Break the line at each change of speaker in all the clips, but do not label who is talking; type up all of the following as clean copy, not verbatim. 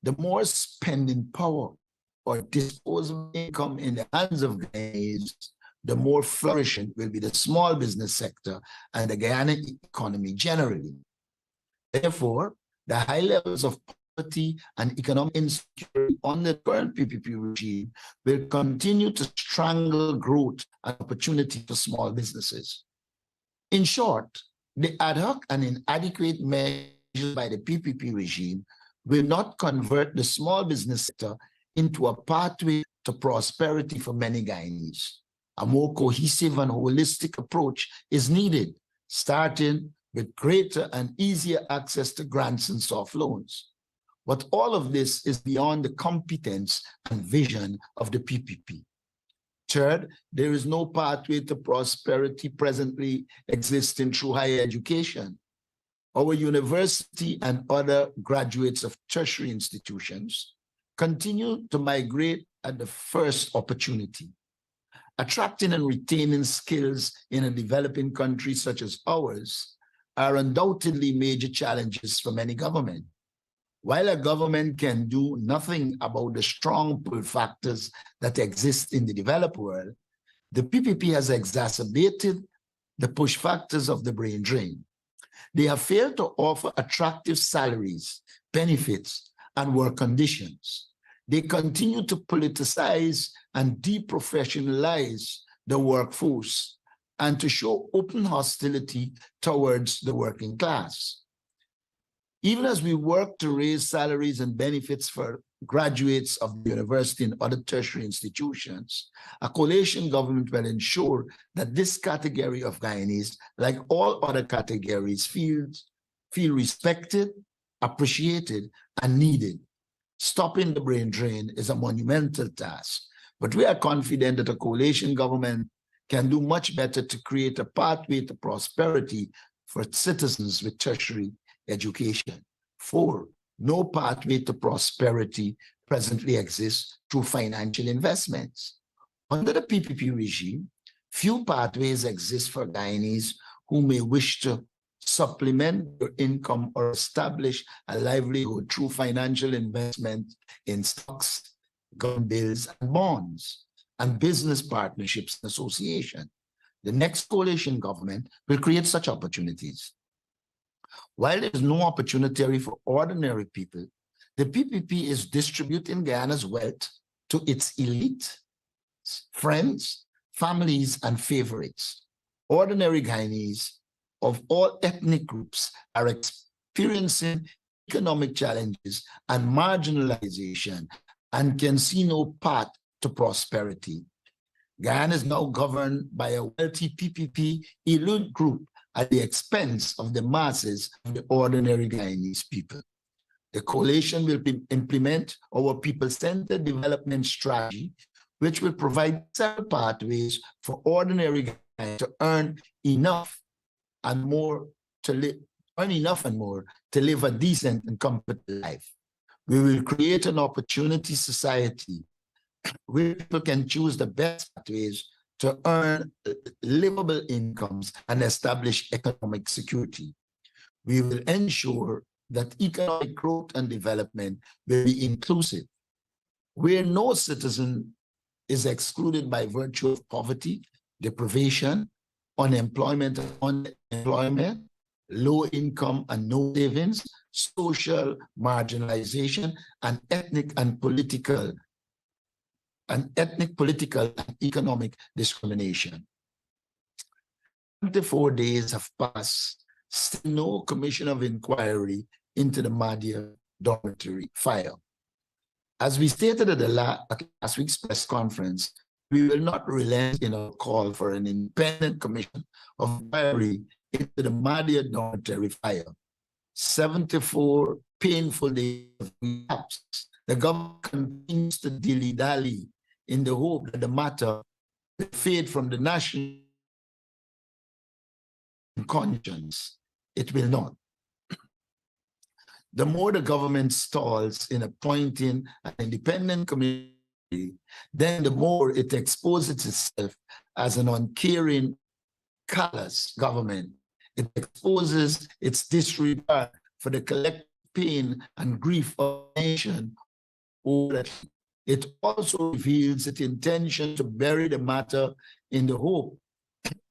The more spending power or disposable income in the hands of Ghanaians, the more flourishing will be the small business sector and the Ghanaian economy generally. Therefore, the high levels of poverty and economic insecurity on the current PPP regime will continue to strangle growth and opportunity for small businesses. In short, the ad hoc and inadequate measures by the PPP regime will not convert the small business sector into a pathway to prosperity for many Guyanese. A more cohesive and holistic approach is needed, starting with greater and easier access to grants and soft loans. But all of this is beyond the competence and vision of the PPP. Third, there is no pathway to prosperity presently existing through higher education. Our university and other graduates of tertiary institutions continue to migrate at the first opportunity. Attracting and retaining skills in a developing country such as ours are undoubtedly major challenges for many governments. While a government can do nothing about the strong pull factors that exist in the developed world, the PPP has exacerbated the push factors of the brain drain. They have failed to offer attractive salaries, benefits, and work conditions. They continue to politicize and deprofessionalize the workforce and to show open hostility towards the working class. Even as we work to raise salaries and benefits for graduates of the university and other tertiary institutions, a coalition government will ensure that this category of Guyanese, like all other categories, feel respected, appreciated, and needed. Stopping the brain drain is a monumental task, but we are confident that a coalition government can do much better to create a pathway to prosperity for citizens with tertiary education. 4, no pathway to prosperity presently exists through financial investments. Under the PPP regime, few pathways exist for Guyanese who may wish to supplement their income or establish a livelihood through financial investment in stocks, government bills, and bonds, and business partnerships and association. The next coalition government will create such opportunities. While there is no opportunity for ordinary people, the PPP is distributing Guyana's wealth to its elite, friends, families, and favorites. Ordinary Guyanese of all ethnic groups are experiencing economic challenges and marginalization and can see no path to prosperity. Guyana is now governed by a wealthy PPP elite group at the expense of the masses of the ordinary Guyanese people. The coalition will implement our people-centered development strategy, which will provide several pathways for ordinary Guyanese to earn enough and more to live a decent and comfortable life. We will create an opportunity society where people can choose the best pathways to earn livable incomes and establish economic security. We will ensure that economic growth and development will be inclusive, where no citizen is excluded by virtue of poverty, deprivation, unemployment, low income and no savings, social marginalization, and ethnic, political, and economic discrimination. 24 days have passed, still no commission of inquiry into the Mahdia dormitory fire. As we stated at last week's press conference, we will not relent in our call for an independent commission of inquiry into the Mahdia dormitory fire. 74 painful days have elapsed. The government continues to dilly-dally in the hope that the matter will fade from the national conscience. It will not. The more the government stalls in appointing an independent committee, then the more it exposes itself as an uncaring, callous government. It exposes its disregard for the collective pain and grief of the nation. It also reveals its intention to bury the matter in the hope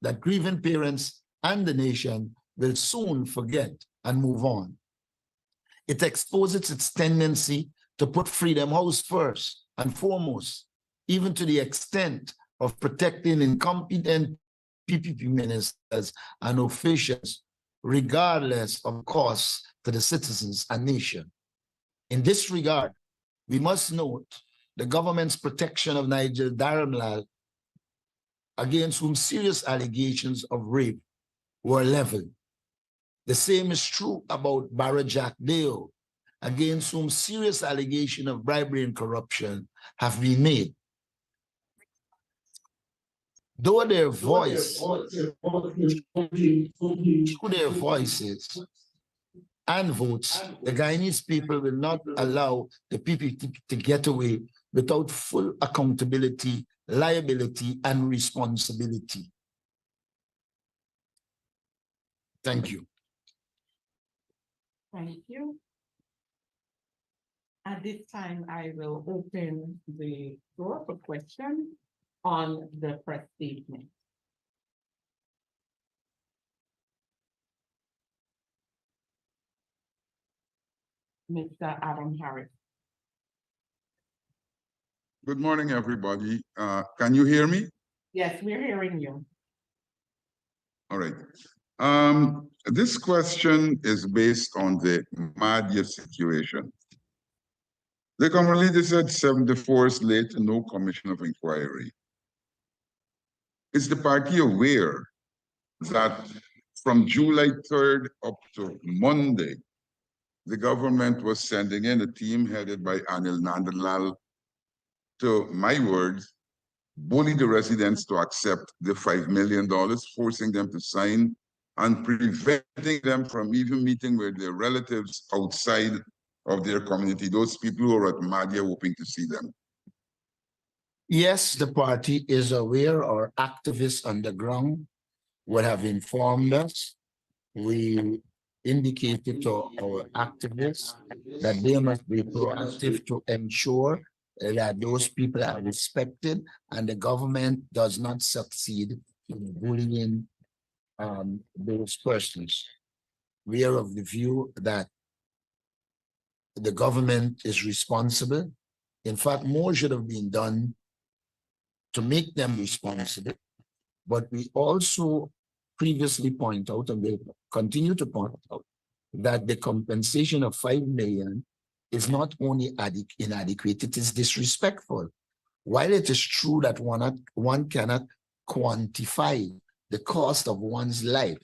that grieving parents and the nation will soon forget and move on. It exposes its tendency to put Freedom House first and foremost, even to the extent of protecting incompetent PPP ministers and officials, regardless of cost to the citizens and nation. In this regard, we must note the government's protection of Nigel Dharamlal, against whom serious allegations of rape were leveled. The same is true about Barajak Deo, against whom serious allegations of bribery and corruption have been made. Though their voices and votes, the Guyanese people will not allow the PPP to get away without full accountability, liability, and responsibility. Thank you.
Thank you. At this time, I will open the floor for questions on the press statement. Mr. Adam Harris.
Good morning, everybody. Can you hear me?
Yes, we're hearing you.
All right. This question is based on the Madhya situation. The Commonwealth leader said 74 is late and no commission of inquiry. Is the party aware that from July 3rd up to Monday, the government was sending in a team headed by Anil Nandalal to, my words, bully the residents to accept the $5 million, forcing them to sign and preventing them from even meeting with their relatives outside of their community, those people who are at Madhya hoping to see them?
Yes, the party is aware. Our activists on the ground would have informed us. We indicated to our activists that they must be proactive to ensure that those people are respected and the government does not succeed in bullying those persons. We are of the view that the government is responsible. In fact, more should have been done to make them responsible. But we also previously point out, and will continue to point out, that the compensation of $5 million is not only inadequate, it is disrespectful. While it is true that one cannot quantify the cost of one's life,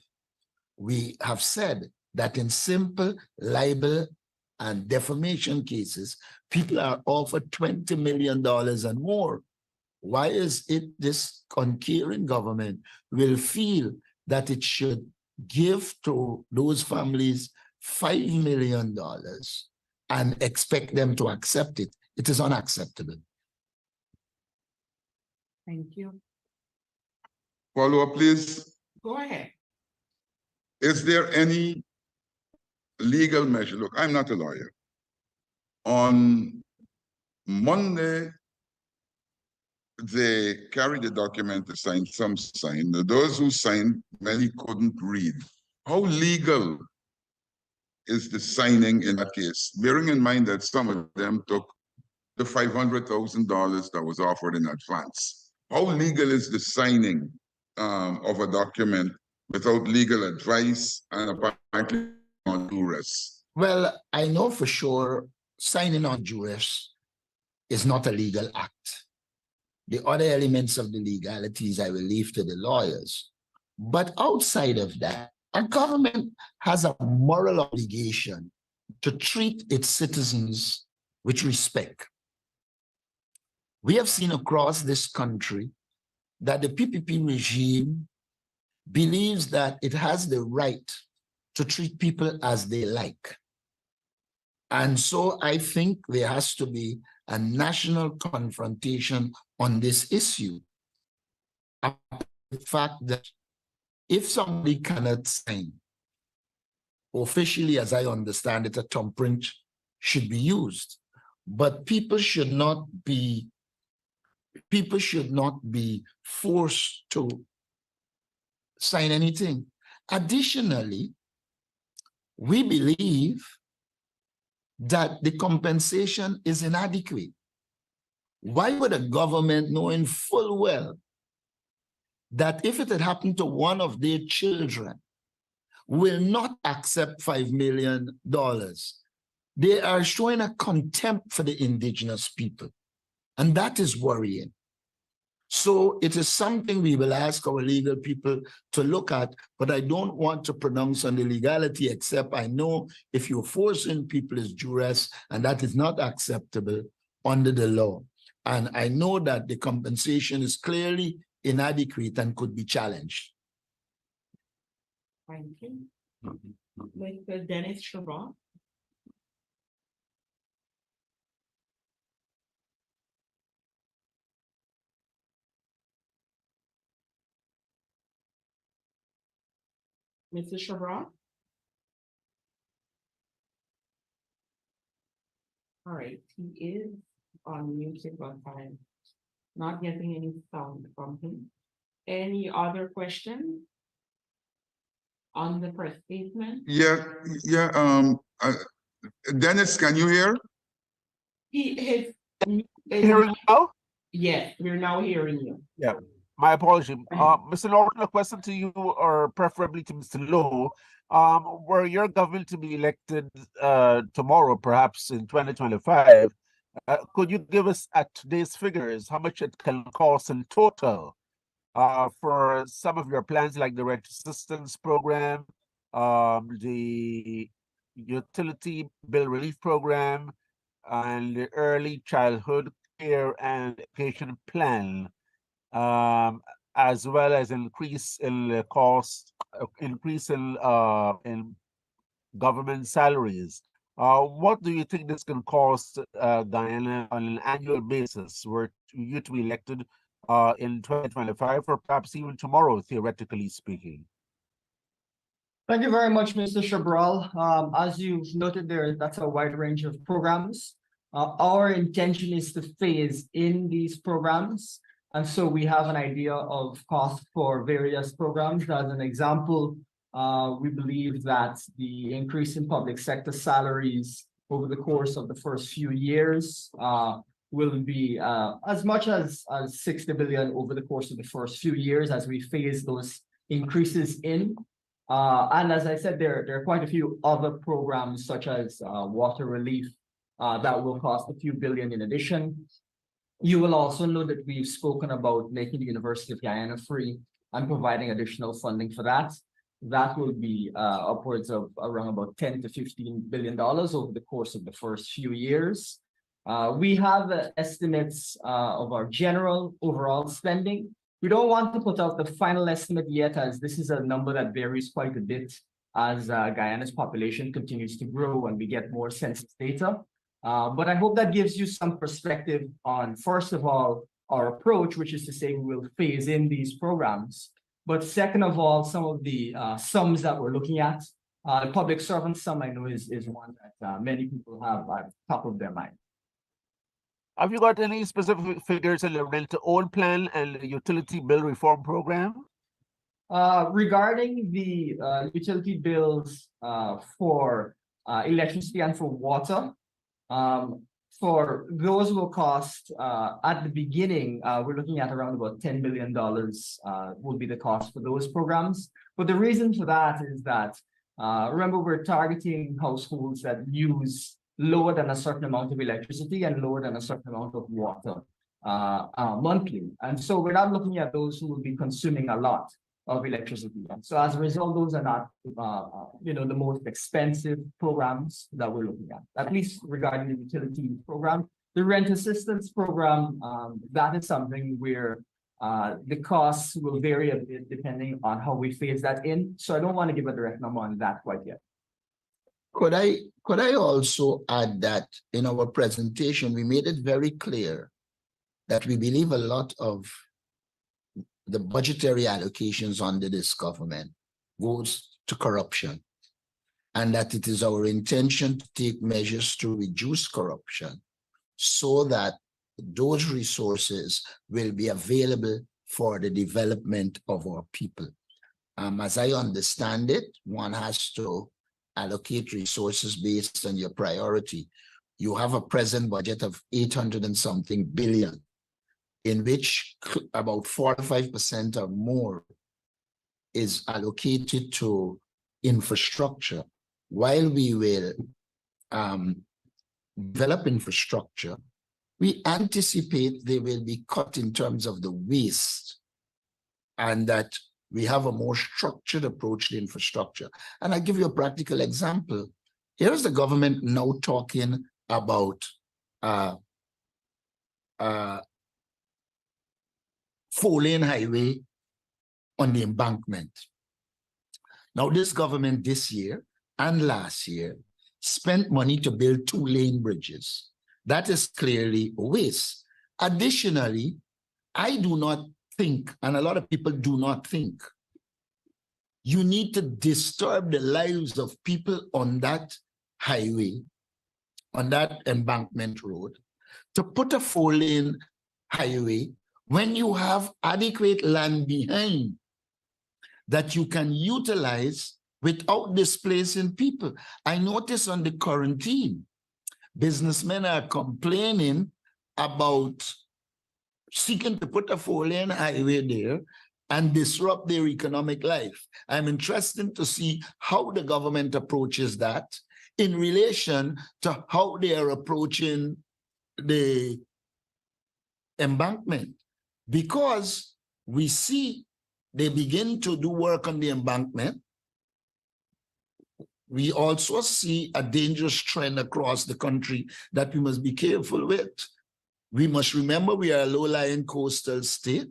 we have said that in simple libel and defamation cases, people are offered $20 million and more. Why is it this uncaring government will feel that it should give to those families $5 million and expect them to accept it? It is unacceptable.
Thank you.
Follow up, please.
Go ahead.
Is there any legal measure? Look, I'm not a lawyer. On Monday, they carried the document to sign, some signed. Those who signed, many couldn't read. How legal is the signing in that case? Bearing in mind that some of them took the $500,000 that was offered in advance. How legal is the signing of a document without legal advice and apparently on duress?
Well, I know for sure signing on duress is not a legal act. The other elements of the legalities I will leave to the lawyers. But outside of that, a government has a moral obligation to treat its citizens with respect. We have seen across this country that the PPP regime believes that it has the right to treat people as they like. And so I think there has to be a national confrontation on this issue. The fact that if somebody cannot sign officially, as I understand it, a thumbprint should be used. But people should not be forced to sign anything. Additionally, we believe that the compensation is inadequate. Why would a government, knowing full well that if it had happened to one of their children, will not accept $5 million? They are showing a contempt for the indigenous people, and that is worrying. So it is something we will ask our legal people to look at, but I don't want to pronounce on the legality, except I know if you're forcing people is duress, and that is not acceptable under the law. And I know that the compensation is clearly inadequate and could be challenged.
Thank you. Mr. Dennis Chabot. Mr. Chabot? All right, he is on music, but I'm not getting any sound from him. Any other question on the press statement?
Yeah. Dennis, can you hear?
Hearing now?
Yes, we're now hearing you.
Yeah, my apology. Mr. Norton, a question to you, or preferably to Mr. Lowe. Were your government to be elected tomorrow, perhaps in 2025, could you give us at today's figures how much it can cost in total for some of your plans, like the rent assistance program, the utility bill relief program, and the early childhood care and education plan, as well as increase in the cost, increase in government salaries? What do you think this can cost Guyana on an annual basis were you to be elected in 2025, or perhaps even tomorrow, theoretically speaking?
Thank you very much, Mr. Chabral. As you've noted there, that's a wide range of programs. Our intention is to phase in these programs. And so we have an idea of cost for various programs. As an example, we believe that the increase in public sector salaries over the course of the first few years will be as much as 60 billion over the course of the first few years as we phase those increases in. And as I said, there are quite a few other programs such as water relief that will cost a few billion in addition. You will also know that we've spoken about making the University of Guyana free and providing additional funding for that. That will be upwards of around about $10 to $15 billion over the course of the first few years. We have estimates of our general overall spending. We don't want to put out the final estimate yet, as this is a number that varies quite a bit as Guyana's population continues to grow and we get more census data. But I hope that gives you some perspective on, first of all, our approach, which is to say we will phase in these programs. But second of all, some of the sums that we're looking at. The public servant sum, I know, is one that many people have at the top of their mind.
Have you got any specific figures in the rent-to-own plan and the utility bill reform program?
Regarding the utility bills for electricity and for water, for those will cost at the beginning, we're looking at around about $10 billion will be the cost for those programs. But the reason for that is that, remember, we're targeting households that use lower than a certain amount of electricity and lower than a certain amount of water monthly. And so we're not looking at those who will be consuming a lot of electricity. And so as a result, those are not, the most expensive programs that we're looking at least regarding the utility program. The rent assistance program, that is something where the costs will vary a bit depending on how we phase that in. So I don't want to give a direct number on that quite yet.
Could I also add that in our presentation, we made it very clear that we believe a lot of the budgetary allocations under this government goes to corruption. and that it is our intention to take measures to reduce corruption so that those resources will be available for the development of our people. As I understand it, one has to allocate resources based on your priority. You have a present budget of 800 and something billion, in which about 45% or more is allocated to infrastructure. While we will develop infrastructure, we anticipate they will be cut in terms of the waste, and that we have a more structured approach to infrastructure. And I give you a practical example. Here's the government now talking about 4-lane highway on the embankment. Now, this government this year and last year spent money to build 2-lane bridges. That is clearly a waste. Additionally, I do not think, and a lot of people do not think, you need to disturb the lives of people on that highway, on that embankment road, to put a 4-lane highway when you have adequate land behind that you can utilize without displacing people. I notice on the quarantine, businessmen are complaining about seeking to put a 4-lane highway there and disrupt their economic life. I'm interested to see how the government approaches that in relation to how they are approaching the embankment, because we see they begin to do work on the embankment. We also see a dangerous trend across the country that we must be careful with. We must remember we are a low-lying coastal state.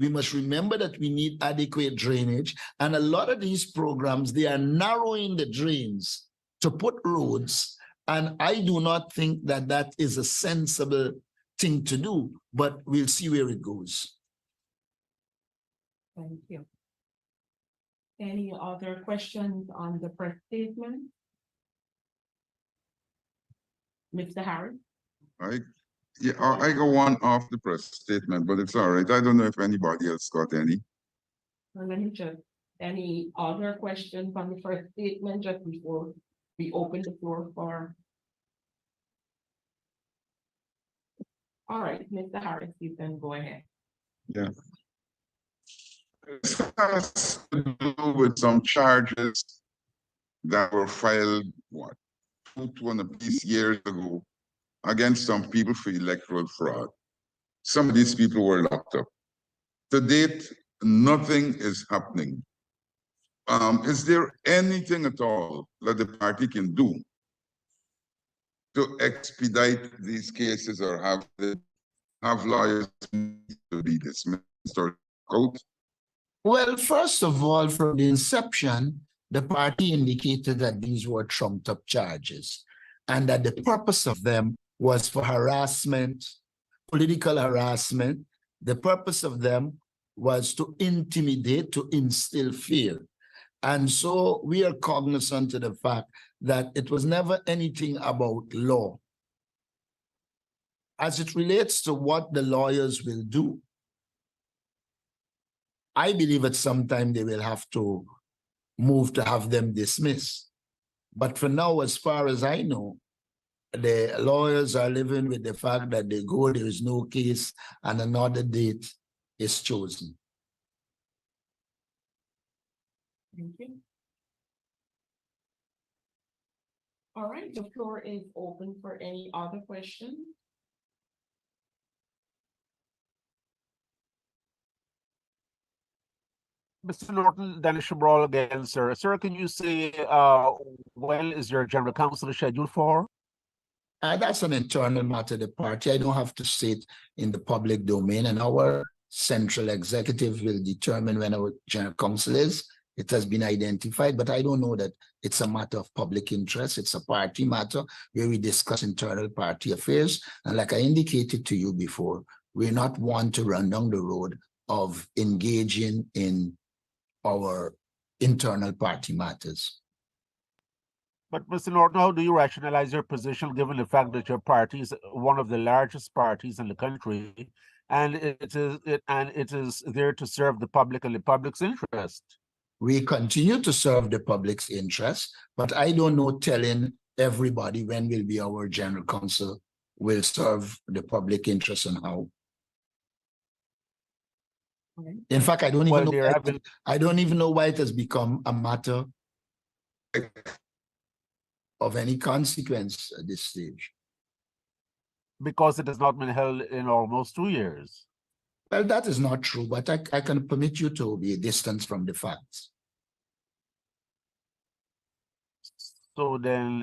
We must remember that we need adequate drainage. And a lot of these programs, they are narrowing the drains to put roads. And I do not think that that is a sensible thing to do, but we'll see where it goes.
Thank you. Any other questions on the press statement? Mr. Harris?
I go one off the press statement, but it's all right. I don't know if anybody else got any.
Well, let me just, any other questions on the first statement just before we open the floor for? All right, Mr. Harris, you can go ahead.
Yeah. This has to do with some charges that were filed, what, 2.5 years ago against some people for electoral fraud. Some of these people were locked up. To date, nothing is happening. Is there anything at all that the party can do to expedite these cases or have lawyers to be dismissed or out?
Well, first of all, from the inception, the party indicated that these were trumped up charges and that the purpose of them was for harassment, political harassment. The purpose of them was to intimidate, to instill fear. And so we are cognizant of the fact that it was never anything about law. As it relates to what the lawyers will do, I believe at some time they will have to move to have them dismissed. But for now, as far as I know, the lawyers are living with the fact that they go, there is no case, and another date is chosen.
Thank you. All right, the floor is open for any other questions.
Mr. Norton, Dennis Cabral again, sir. Sir, can you say when is your general council scheduled for?
That's an internal matter of the party. I don't have to say it in the public domain, and our central executive will determine when our general council is. It has been identified, but I don't know that it's a matter of public interest. It's a party matter where we discuss internal party affairs. And like I indicated to you before, we're not one to run down the road of engaging in our internal party matters.
But Mr. Norton, how do you rationalize your position given the fact that your party is one of the largest parties in the country, and it is there to serve the public and the public's interest?
We continue to serve the public's interest, but I don't know telling everybody when will be our general counsel will serve the public interest and how.
Okay.
In fact, I don't even
Well,
know.
there have been
I don't even know why it has become a matter of any consequence at this stage.
because it has not been held in almost 2 years.
Well, that is not true, but I can permit you to be distant from the facts.
So then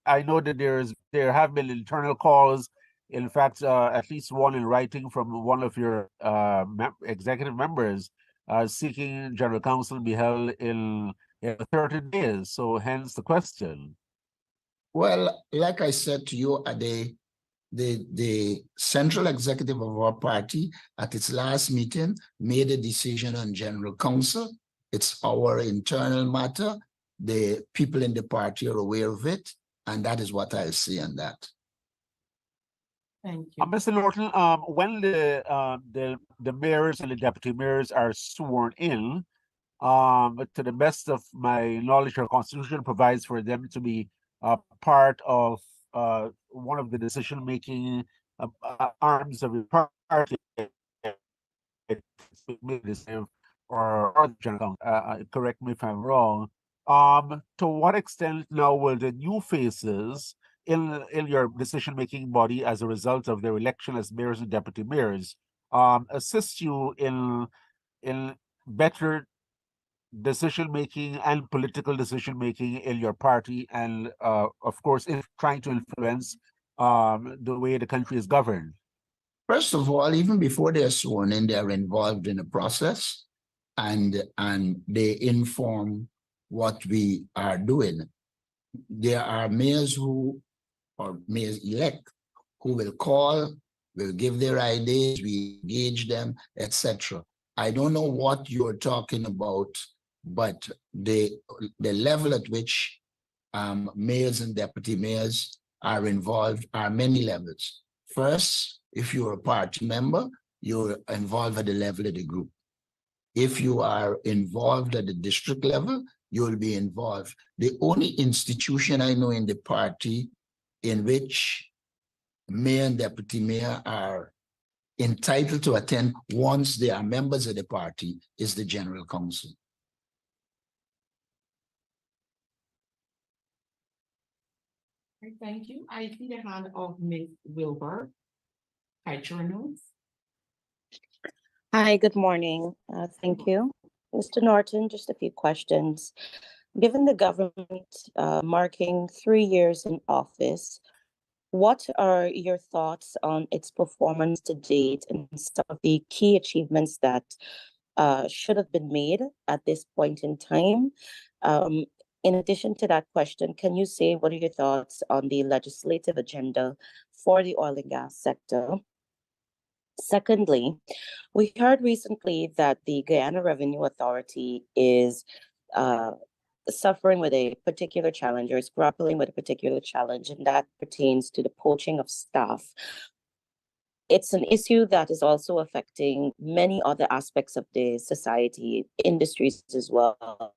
I know that there have been internal calls, in fact, at least one in writing from one of your executive members seeking general counsel be held in 30 days. So hence the question.
Well, like I said to you, the central executive of our party at its last meeting made a decision on general counsel. It's our internal matter. The people in the party are aware of it, and that is what I'll say on that.
Thank you.
Mr. Norton, when the mayors and the deputy mayors are sworn in, to the best of my knowledge, our constitution provides for them to be part of one of the decision-making arms of the party, or the general counsel. Correct me if I'm wrong. To what extent now will the new faces in your decision-making body as a result of their election as mayors and deputy mayors assist you in better decision-making and political decision-making in your party, and of course, in trying to influence the way the country is governed?
First of all, even before they're sworn in, they're involved in the process, and they inform what we are doing. There are mayors or mayors-elect who will call, will give their ideas, we engage them, etc. I don't know what you're talking about, but the level at which mayors and deputy mayors are involved are many levels. First, if you're a party member, you're involved at the level of the group. If you are involved at the district level, you'll be involved. The only institution I know in the party in which mayor and deputy mayor are entitled to attend once they are members of the party is the general council.
Thank you. I see the hand of Ms. Wilbur. Notes.
Hi, good morning. Thank you. Mr. Norton, just a few questions. Given the government marking 3 years in office, what are your thoughts on its performance to date and some of the key achievements that should have been made at this point in time? In addition to that question, can you say what are your thoughts on the legislative agenda for the oil and gas sector? Secondly, we heard recently that the Guyana Revenue Authority is suffering with a particular challenge, or is grappling with a particular challenge, and that pertains to the poaching of staff. It's an issue that is also affecting many other aspects of the society, industries as well.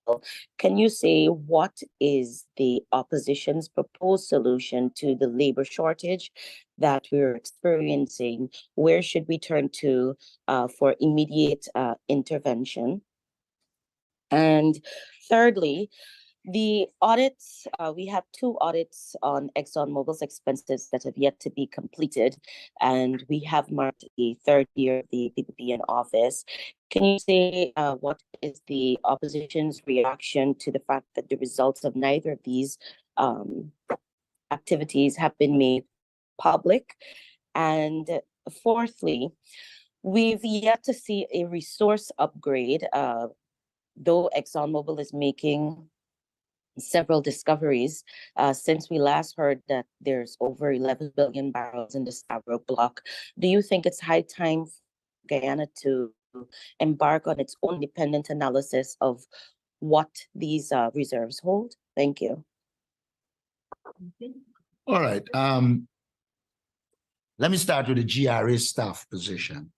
Can you say what is the opposition's proposed solution to the labor shortage that we're experiencing? Where should we turn to for immediate intervention? And thirdly, the audits, we have 2 audits on ExxonMobil's expenses that have yet to be completed, and we have marked the 3rd year of the PPP in office. Can you say what is the opposition's reaction to the fact that the results of neither of these activities have been made public? And fourthly, we've yet to see a resource upgrade, though ExxonMobil is making several discoveries since we last heard that there's over 11 billion barrels in the Stabroek block. Do you think it's high time for Guyana to embark on its own independent analysis of what these reserves hold? Thank you.
All right. Let me start with the GRA staff position.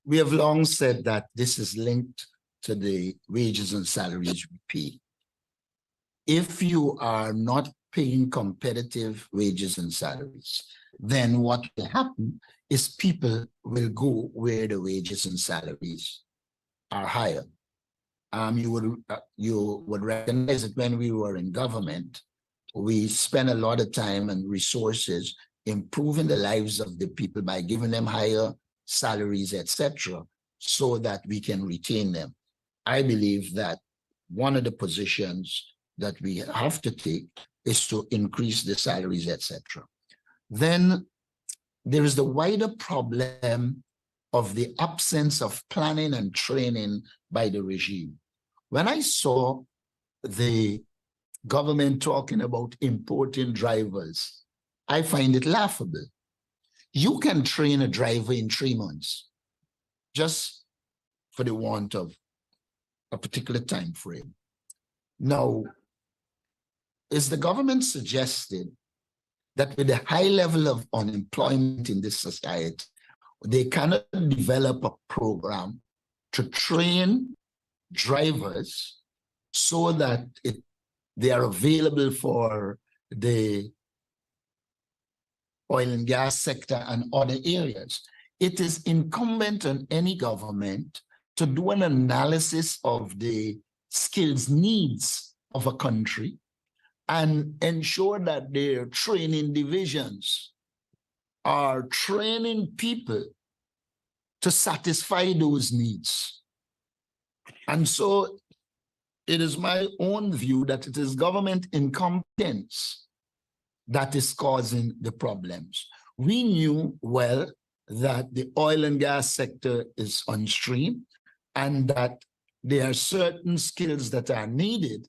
We have long said that this is linked to the wages and salaries we pay. If you are not paying competitive wages and salaries, then what will happen is people will go where the wages and salaries are higher. You would recognize that when we were in government, we spent a lot of time and resources improving the lives of the people by giving them higher salaries, etc., so that we can retain them. I believe that one of the positions that we have to take is to increase the salaries, etc. Then there is the wider problem of the absence of planning and training by the regime. When I saw the government talking about importing drivers, I find it laughable. You can train a driver in 3 months, just for the want of a particular time frame. Now, is the government suggesting that with the high level of unemployment in this society, they cannot develop a program to train drivers so that they are available for the oil and gas sector and other areas? It is incumbent on any government to do an analysis of the skills needs of a country and ensure that their training divisions are training people to satisfy those needs. And so it is my own view that it is government incompetence that is causing the problems. We knew well that the oil and gas sector is on stream and that there are certain skills that are needed,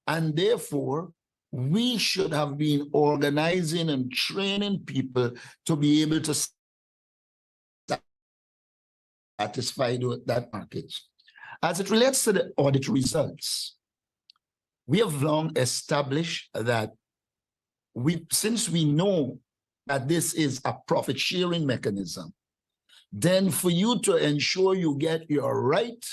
and therefore we should have been organizing and training people to be able to satisfy that market. As it relates to the audit results, we have long established that since we know that this is a profit sharing mechanism, then for you to ensure you get your right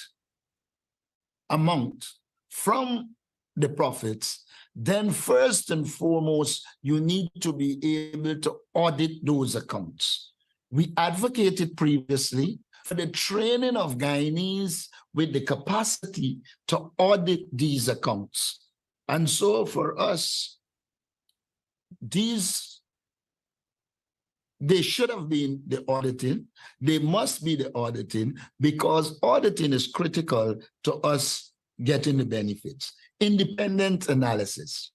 amount from the profits, then first and foremost, you need to be able to audit those accounts. We advocated previously for the training of Guyanese with the capacity to audit these accounts. And so for us, they should have been the auditing. They must be the auditing, because auditing is critical to us getting the benefits. Independent analysis.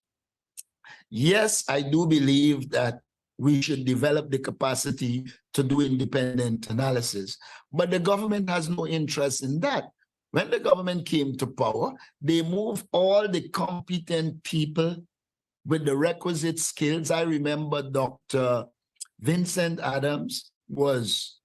Yes, I do believe that we should develop the capacity to do independent analysis, but the government has no interest in that. When the government came to power, they moved all the competent people with the requisite skills. I remember Dr. Vincent Adams was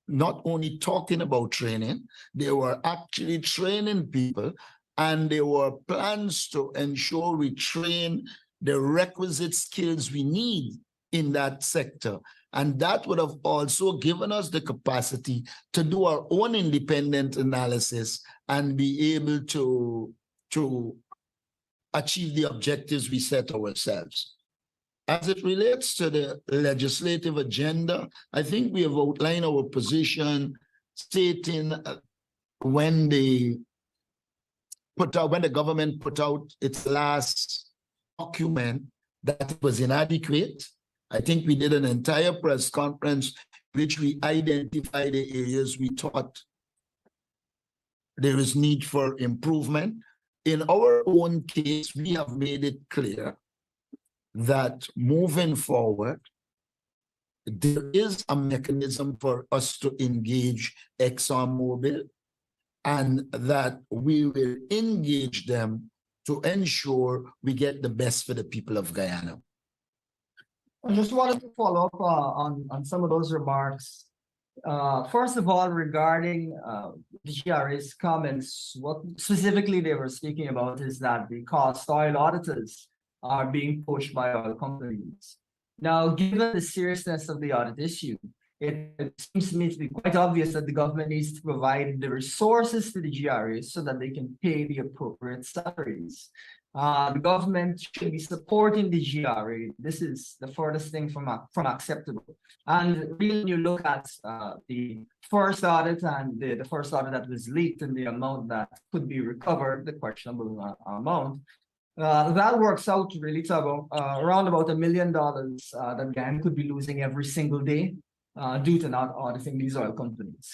not only talking about training, they were actually training people, and there were plans to ensure we train the requisite skills we need in that sector. And that would have also given us the capacity to do our own independent analysis and be able to achieve the objectives we set ourselves. As it relates to the legislative agenda, I think we have outlined our position, stating when the government put out its last document that it was inadequate. I think we did an entire press conference which we identified the areas we thought there is need for improvement. In our own case, we have made it clear that moving forward, there is a mechanism for us to engage ExxonMobil, and that we will engage them to ensure we get the best for the people of Guyana.
I just wanted to follow up on some of those remarks. First of all, regarding the GRA's comments, what specifically they were speaking about is that the cost oil auditors are being poached by oil companies. Now, given the seriousness of the audit issue, it seems to me to be quite obvious that the government needs to provide the resources to the GRAs so that they can pay the appropriate salaries. The government should be supporting the GRA. This is the furthest thing from acceptable. And really, when you look at the first audit and the first audit that was leaked and the amount that could be recovered, the questionable amount, that works out really to about around about $1 million that GAN could be losing every single day due to not auditing these oil companies.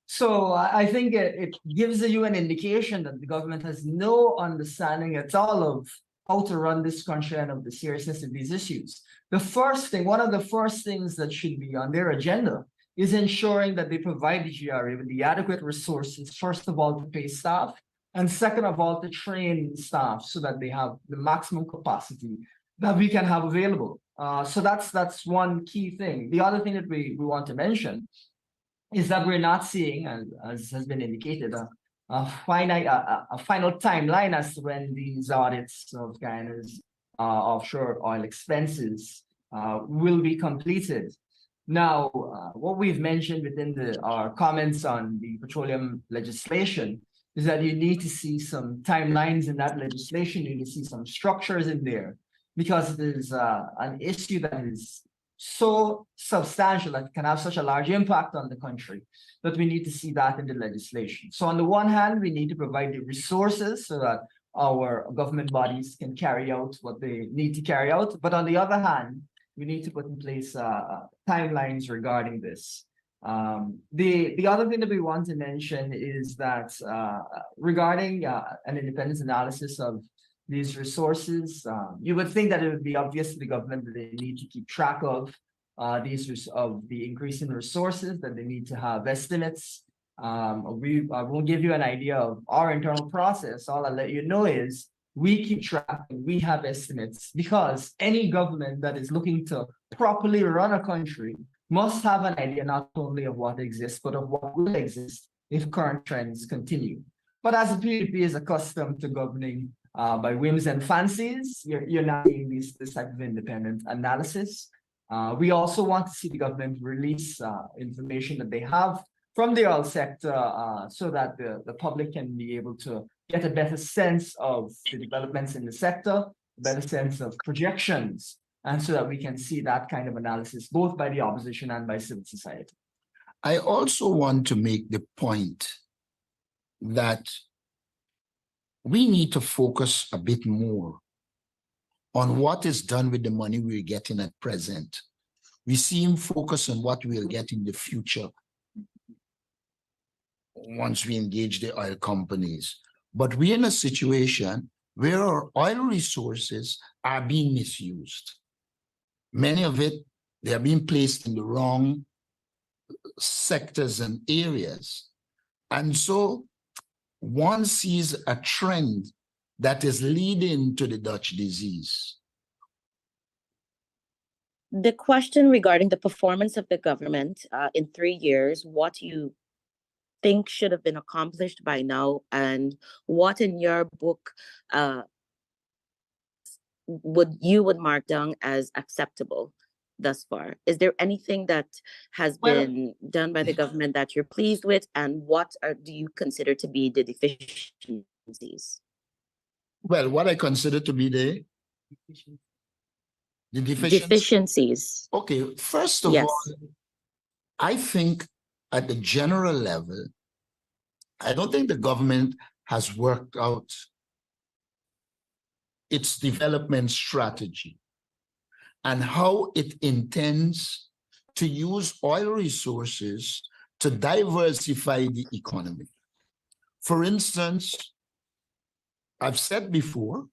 So I think it gives you an indication that the government has no understanding at all of how to run this country and of the seriousness of these issues. One of the first things that should be on their agenda is ensuring that they provide the GRA with the adequate resources, first of all, to pay staff, and second of all, to train staff so that they have the maximum capacity that we can have available. So that's one key thing. The other thing that we want to mention is that we're not seeing, as has been indicated, a final timeline as to when these audits of Guyana's offshore oil expenses will be completed. Now, what we've mentioned within our comments on the petroleum legislation is that you need to see some timelines in that legislation. You need to see some structures in there, because there's an issue that is so substantial, that can have such a large impact on the country, that we need to see that in the legislation. So on the one hand, we need to provide the resources so that our government bodies can carry out what they need to carry out. But on the other hand, we need to put in place timelines regarding this. The other thing that we want to mention is that regarding an independent analysis of these resources, you would think that it would be obvious to the government that they need to keep track of the increase in resources, that they need to have estimates. I won't give you an idea of our internal process. All I'll let you know is we keep track and we have estimates, because any government that is looking to properly run a country must have an idea not only of what exists, but of what will exist if current trends continue. But as the PDP is accustomed to governing by whims and fancies, you're not seeing this type of independent analysis. We also want to see the government release information that they have from the oil sector so that the public can be able to get a better sense of the developments in the sector, a better sense of projections, and so that we can see that kind of analysis both by the opposition and by civil society.
I also want to make the point that we need to focus a bit more on what is done with the money we're getting at present. We seem focused on what we'll get in the future once we engage the oil companies. But we're in a situation where our oil resources are being misused. Many of it, they are being placed in the wrong sectors and areas. And so one sees a trend that is leading to the Dutch disease.
The question regarding the performance of the government in 3 years, what you think should have been accomplished by now, and what in your book would mark down as acceptable thus far? Is there anything that has been done by the government that you're pleased with, and what do you consider to be the deficiencies?
Well, what I consider to be the deficiencies. Okay, first of all, I think at the general level, I don't think the government has worked out its development strategy and how it intends to use oil resources to diversify the economy. For instance, I've said before,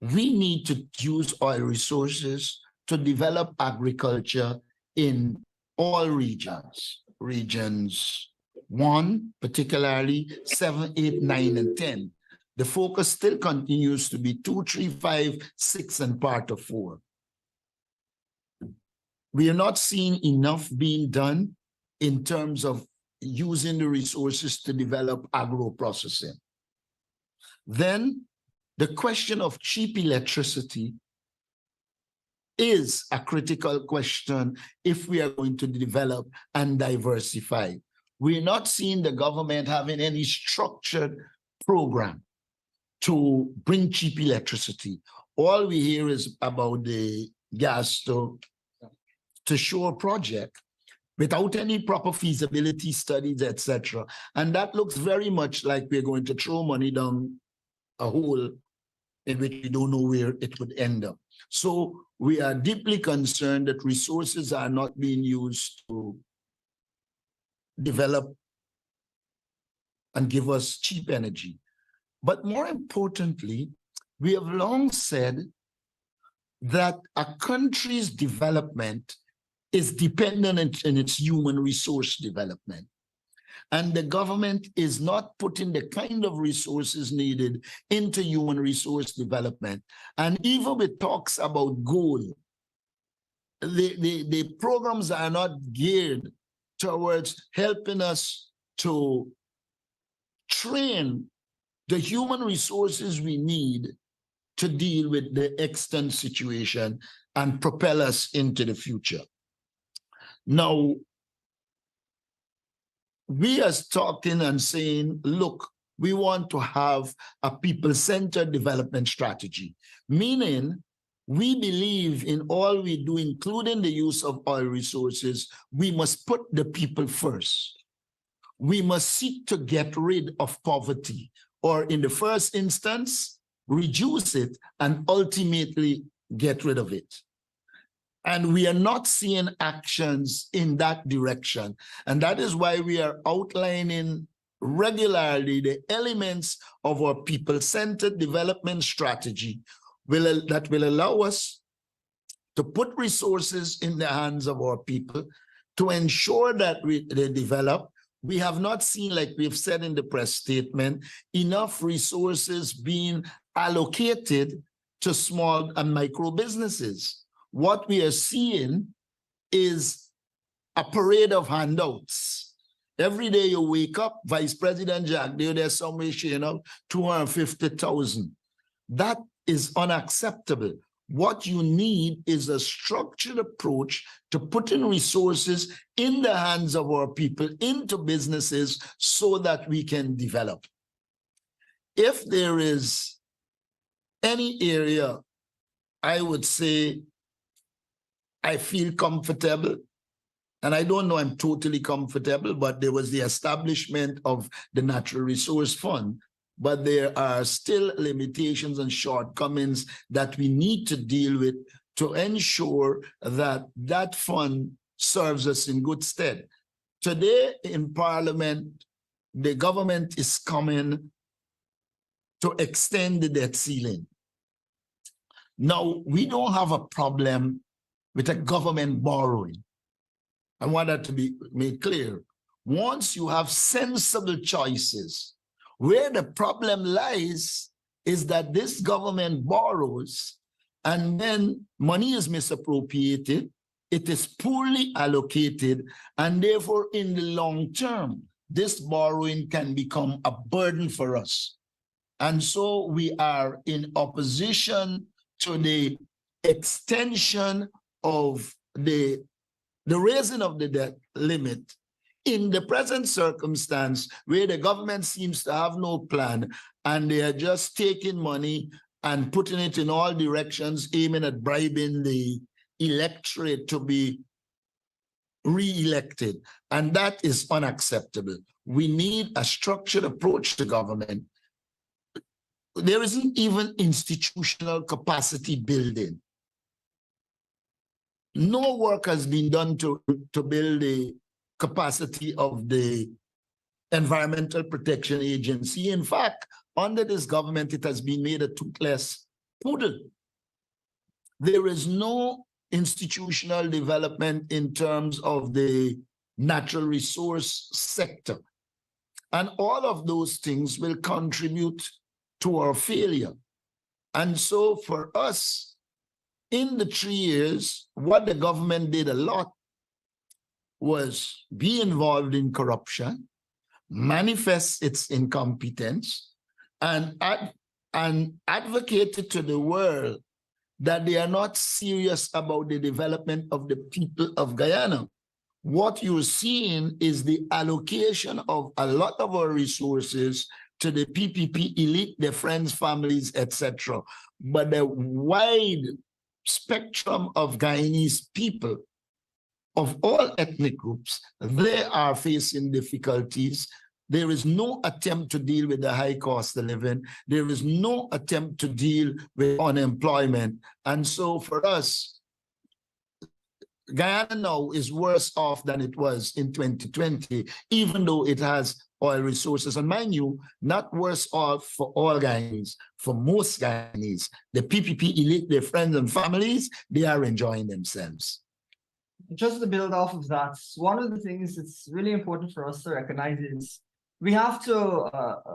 we need to use oil resources to develop agriculture in all regions. Regions 1, particularly 7, 8, 9, and 10. The focus still continues to be 2, 3, 5, 6, and part of 4. We are not seeing enough being done in terms of using the resources to develop agro-processing. Then the question of cheap electricity is a critical question if we are going to develop and diversify. We're not seeing the government having any structured program to bring cheap electricity. All we hear is about the gas to shore project without any proper feasibility studies, etc. And that looks very much like we're going to throw money down a hole in which we don't know where it would end up. So we are deeply concerned that resources are not being used to develop and give us cheap energy. But more importantly, we have long said that a country's development is dependent on its human resource development. And the government is not putting the kind of resources needed into human resource development. And even with talks about goal, the programs are not geared towards helping us to train the human resources we need to deal with the extant situation and propel us into the future. Now, we are talking and saying, look, we want to have a people-centered development strategy, meaning we believe in all we do, including the use of oil resources, we must put the people first. We must seek to get rid of poverty, or in the first instance, reduce it and ultimately get rid of it. And we are not seeing actions in that direction. And that is why we are outlining regularly the elements of our people-centered development strategy that will allow us to put resources in the hands of our people to ensure that they develop. We have not seen, like we've said in the press statement, enough resources being allocated to small and micro businesses. What we are seeing is a parade of handouts. Every day you wake up, Vice President Jack, there's somewhere sharing out 250,000. That is unacceptable. What you need is a structured approach to putting resources in the hands of our people, into businesses, so that we can develop. If there is any area, I would say, I feel comfortable, and I don't know I'm totally comfortable, but there was the establishment of the Natural Resource Fund, but there are still limitations and shortcomings that we need to deal with to ensure that that fund serves us in good stead. Today in Parliament, the government is coming to extend the debt ceiling. Now, we don't have a problem with a government borrowing. I want that to be made clear. Once you have sensible choices, where the problem lies is that this government borrows and then money is misappropriated, it is poorly allocated, and therefore in the long term, this borrowing can become a burden for us. And so we are in opposition to the extension of the raising of the debt limit in the present circumstance, where the government seems to have no plan and they are just taking money and putting it in all directions, aiming at bribing the electorate to be re-elected. And that is unacceptable. We need a structured approach to government. There isn't even institutional capacity building. No work has been done to build the capacity of the Environmental Protection Agency. In fact, under this government, it has been made a toothless poodle. There is no institutional development in terms of the natural resource sector. And all of those things will contribute to our failure. And so for us, in the 3 years, what the government did a lot was be involved in corruption, manifest its incompetence, and and advocated to the world that they are not serious about the development of the people of Guyana. What you're seeing is the allocation of a lot of our resources to the PPP elite, their friends, families, etc. But the wide spectrum of Guyanese people of all ethnic groups, they are facing difficulties. There is no attempt to deal with the high cost of living. There is no attempt to deal with unemployment. And so for us, Guyana now is worse off than it was in 2020, even though it has oil resources. And mind you, not worse off for all Guyanese, for most Guyanese. The PPP elite, their friends and families, they are enjoying themselves.
Just to build off of that, one of the things that's really important for us to recognize is we have to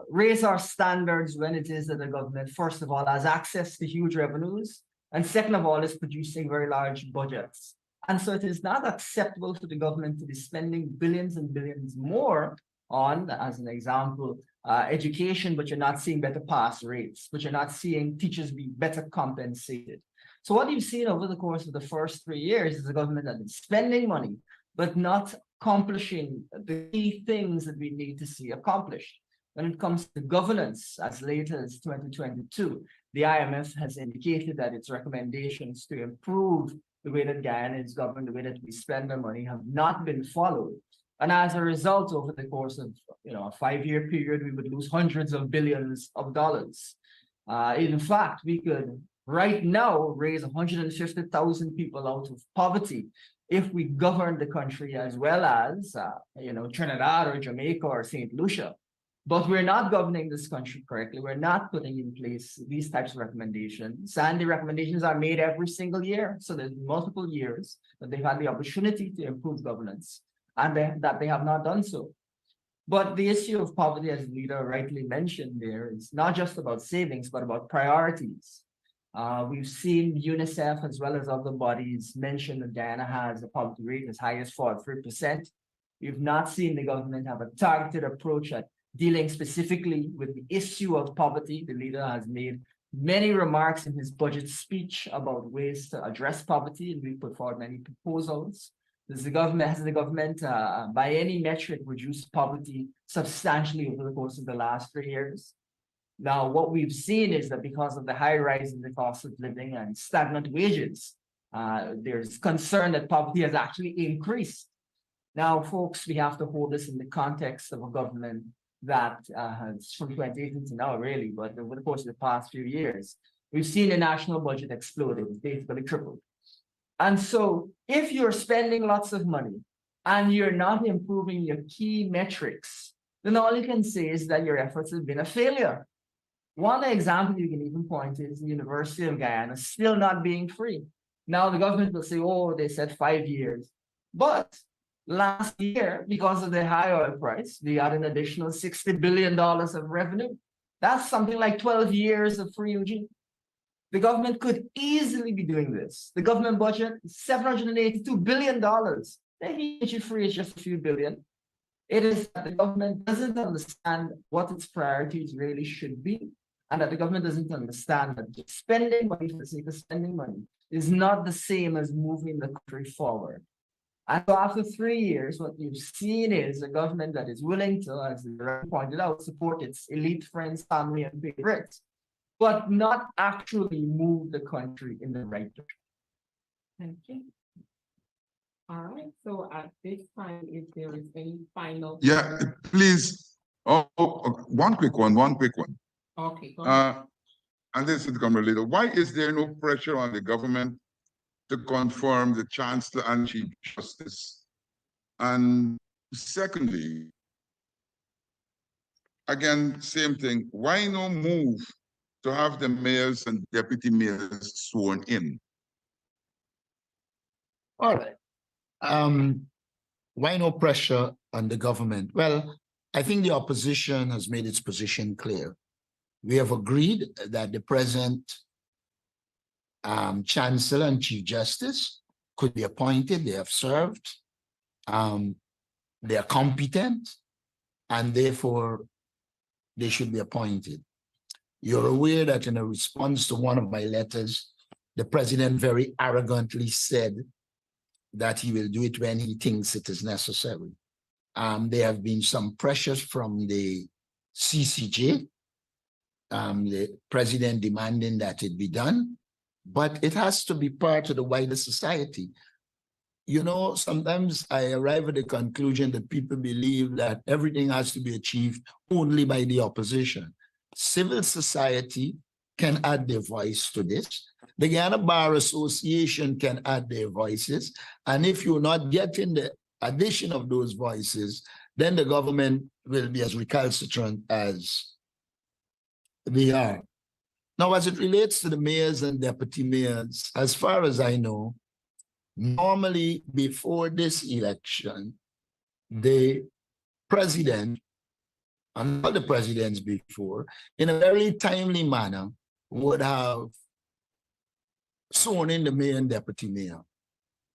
raise our standards when it is that the government, first of all, has access to huge revenues, and second of all, is producing very large budgets. And so it is not acceptable for the government to be spending billions and billions more on, as an example, education, but you're not seeing better pass rates, but you're not seeing teachers be better compensated. So what you've seen over the course of the first 3 years is a government that is spending money, but not accomplishing the key things that we need to see accomplished. When it comes to governance, as late as 2022, the IMF has indicated that its recommendations to improve the way that Guyana is governed, the way that we spend our money, have not been followed. And as a result, over the course of a 5-year period, we would lose hundreds of billions of dollars. In fact, we could right now raise 150,000 people out of poverty if we govern the country as well as Trinidad or Jamaica or St. Lucia. But we're not governing this country correctly. We're not putting in place these types of recommendations. And the recommendations are made every single year. So there's multiple years that they've had the opportunity to improve governance and that they have not done so. But the issue of poverty, as the leader rightly mentioned there, is not just about savings, but about priorities. We've seen UNICEF as well as other bodies mention that Guyana has a poverty rate as high as 43%. We've not seen the government have a targeted approach at dealing specifically with the issue of poverty. The leader has made many remarks in his budget speech about ways to address poverty, and we put forward many proposals. Has the government, by any metric, reduced poverty substantially over the course of the last 3 years? Now, what we've seen is that because of the high rise in the cost of living and stagnant wages, there's concern that poverty has actually increased. Now, folks, we have to hold this in the context of a government that has, from 2018 to now, really, but over the course of the past few years, we've seen the national budget explode. It's basically tripled. And so if you're spending lots of money and you're not improving your key metrics, then all you can say is that your efforts have been a failure. One example you can even point to is the University of Guyana still not being free. Now the government will say, oh, they said 5 years. But last year, because of the high oil price, we got an additional $60 billion of revenue. That's something like 12 years of free UG. The government could easily be doing this. The government budget is $782 billion. The UG free is just a few billion. It is that the government doesn't understand what its priorities really should be, and that the government doesn't understand that just spending money for the sake of spending money is not the same as moving the country forward. And so after 3 years, what you've seen is a government that is willing to, as the pointed out, support its elite friends, family, and favorites, but not actually move the country in the right direction.
Thank you. All right, so at this time, if there is any final.
Yeah, please. One quick one.
Okay, go ahead.
And this is become related. Why is there no pressure on the government to confirm the Chancellor and Chief Justice? And secondly, again, same thing. Why no move to have the mayors and deputy mayors sworn in?
All right. Why no pressure on the government? Well, I think the opposition has made its position clear. We have agreed that the present Chancellor and Chief Justice could be appointed. They have served. They are competent, and therefore they should be appointed. You're aware that in a response to one of my letters, the president very arrogantly said that he will do it when he thinks it is necessary. There have been some pressures from the CCJ, the president demanding that it be done, but it has to be part of the wider society. You know, sometimes I arrive at the conclusion that people believe that everything has to be achieved only by the opposition. Civil society can add their voice to this. The Guyana Bar Association can add their voices. And if you're not getting the addition of those voices, then the government will be as recalcitrant as they are. Now, as it relates to the mayors and deputy mayors, as far as I know, normally before this election, the president and all the presidents before, in a very timely manner, would have sworn in the mayor and deputy mayor.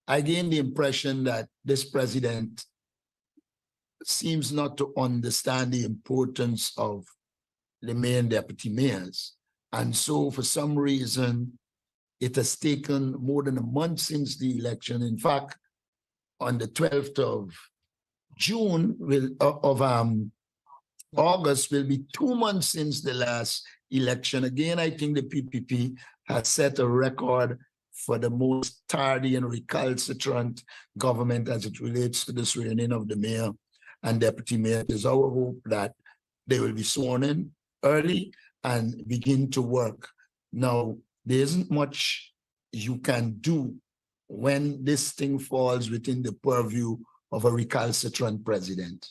I gained the impression that this president seems not to understand the importance of the mayor and deputy mayors. And so for some reason, it has taken more than a month since the election. In fact, on the 12th of June, August will be 2 months since the last election. Again, I think the PPP has set a record for the most tardy and recalcitrant government as it relates to the swearing of the mayor and deputy mayor. It is our hope that they will be sworn in early and begin to work. Now, there isn't much you can do when this thing falls within the purview of a recalcitrant president.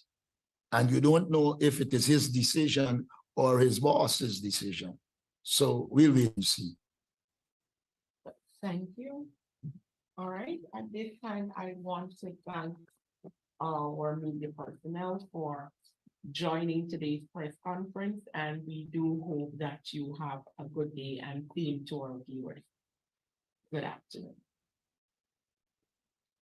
And you don't know if it is his decision or his boss's decision. So we'll wait and see.
Thank you. All right, at this time, I want to thank our media personnel for joining today's press conference, and we do hope that you have a good day and same to our viewers. Good afternoon.